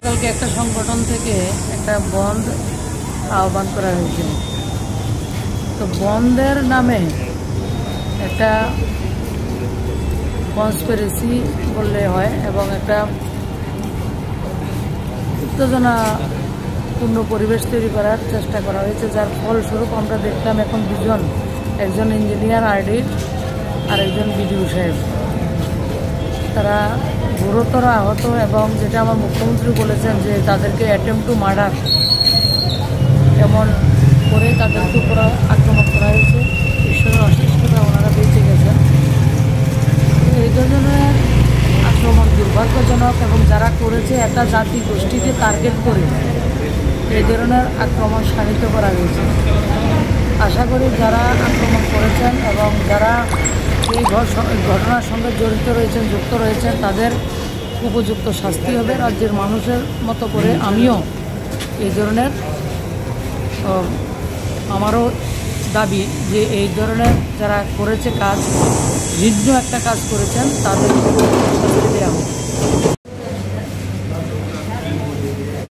কালকে একটা সংগঠন থেকে একটা বন্ধ আহ্বান করা হয়েছিল। তো বন্ধের নামে একটা কনস্পিরেসি বললে হয় এবং একটা উত্তেজনাপূর্ণ পরিবেশ তৈরি করার চেষ্টা করা হয়েছে, যার ফলস্বরূপ আমরা দেখলাম এখন দুজন, একজন ইঞ্জিনিয়ার আরডি আর একজন বিডিও সাহেব, তারা গুরুতর আহত এবং যেটা আমার মুখ্যমন্ত্রী বলেছেন যে তাদেরকে অ্যাটেম্প টু মার্ডার এমন করে তাদেরকে উপর আক্রমণ করা হয়েছে। ঈশ্বরের অশেষ করে ওনারা বেঁচে গেছেন। এই ধরনের আক্রমণ দুর্ভাগ্যজনক এবং যারা করেছে একটা জাতি গোষ্ঠীকে টার্গেট করে এই ধরনের আক্রমণ শানিত করা হয়েছে। আশা করি যারা আক্রমণ করেছেন এবং যারা এই ঘটনার সঙ্গে জড়িত রয়েছেন, যুক্ত রয়েছেন, তাদের উপযুক্ত শাস্তি হবে। রাজ্যের মানুষের মতো করে আমিও এই ধরনের আমারও দাবি যে এই ধরনের যারা করেছে কাজ, ভিন্ন একটা কাজ করেছেন, তাদের শাস্তি দেওয়া হোক।